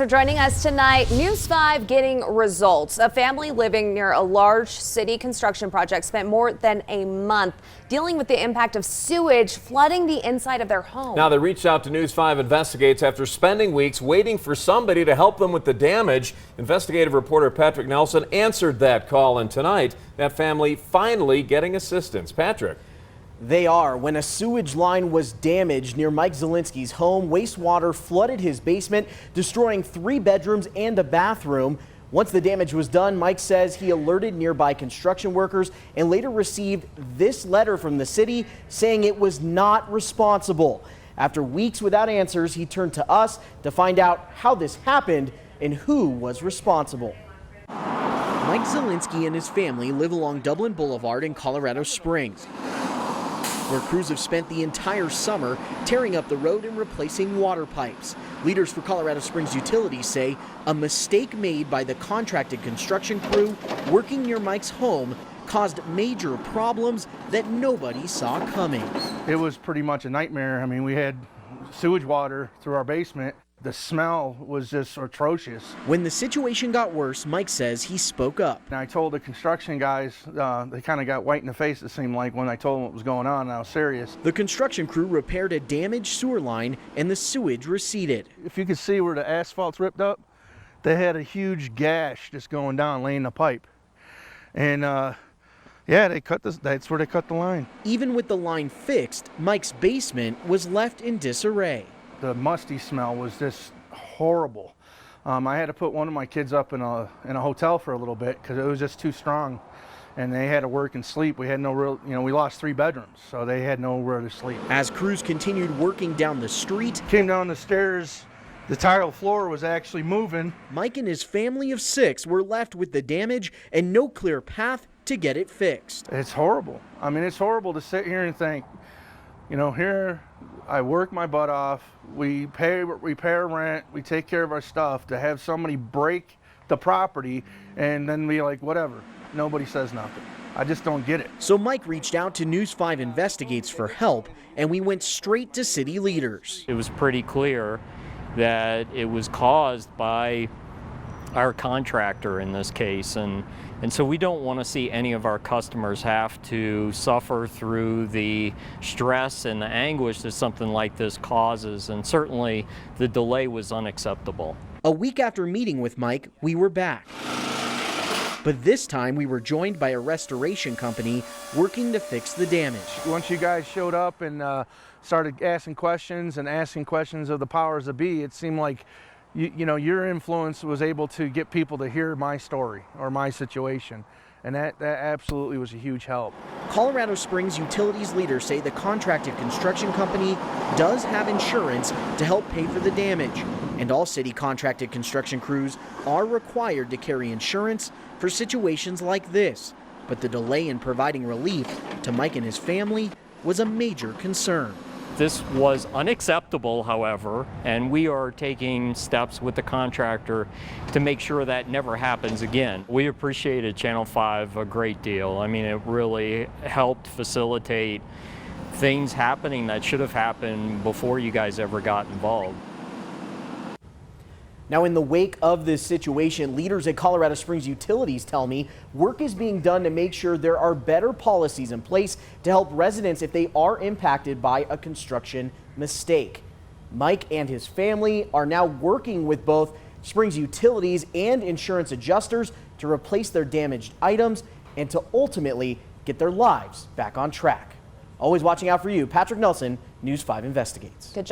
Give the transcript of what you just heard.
for joining us tonight. News 5 getting results. A family living near a large city construction project spent more than a month dealing with the impact of sewage flooding the inside of their home. Now they reached out to News 5 Investigates after spending weeks waiting for somebody to help them with the damage. Investigative reporter Patrick Nelson answered that call, and tonight that family finally getting assistance. Patrick. They are. When a sewage line was damaged near Mike Zielinski's home, wastewater flooded his basement, destroying 3 bedrooms and a bathroom. Once the damage was done, Mike says he alerted nearby construction workers and later received this letter from the city saying it was not responsible. After weeks without answers, he turned to us to find out how this happened and who was responsible. Mike Zielinski and his family live along Dublin Boulevard in Colorado Springs, where crews have spent the entire summer tearing up the road and replacing water pipes. Leaders for Colorado Springs Utilities say a mistake made by the contracted construction crew working near Mike's home caused major problems that nobody saw coming. It was pretty much a nightmare. I mean, we had sewage water through our basement. The smell was just atrocious. When the situation got worse, Mike says he spoke up. And I told the construction guys, they kind of got white in the face, it seemed like, when I told them what was going on, and I was serious. The construction crew repaired a damaged sewer line and the sewage receded. If you could see where the asphalt's ripped up, they had a huge gash just going down, laying the pipe. And yeah, that's where they cut the line. Even with the line fixed, Mike's basement was left in disarray. The musty smell was just horrible. I had to put one of my kids up in a hotel for a little bit because it was just too strong, and they had to work and sleep. We had no real, we lost 3 bedrooms, so they had nowhere to sleep. As crews continued working down the street, came down the stairs, the tile floor was actually moving. Mike and his family of 6 were left with the damage and no clear path to get it fixed. It's horrible. I mean, it's horrible to sit here and think, here I work my butt off, we pay rent, we take care of our stuff, to have somebody break the property and then be like, whatever, nobody says nothing. I just don't get it. So Mike reached out to News 5 Investigates for help, and we went straight to city leaders. It was pretty clear that it was caused by our contractor in this case, and so we don't want to see any of our customers have to suffer through the stress and the anguish that something like this causes, and certainly the delay was unacceptable. A week after meeting with Mike, we were back. But this time we were joined by a restoration company working to fix the damage. Once you guys showed up and started asking questions of the powers that be, it seemed like your influence was able to get people to hear my story or my situation, and that absolutely was a huge help. Colorado Springs Utilities leaders say the contracted construction company does have insurance to help pay for the damage, and all city contracted construction crews are required to carry insurance for situations like this. But the delay in providing relief to Mike and his family was a major concern. This was unacceptable, however, and we are taking steps with the contractor to make sure that never happens again. We appreciated Channel 5 a great deal. I mean, it really helped facilitate things happening that should have happened before you guys ever got involved. Now, in the wake of this situation, leaders at Colorado Springs Utilities tell me work is being done to make sure there are better policies in place to help residents if they are impacted by a construction mistake. Mike and his family are now working with both Springs Utilities and insurance adjusters to replace their damaged items and to ultimately get their lives back on track. Always watching out for you, Patrick Nelson, News 5 Investigates. Good job.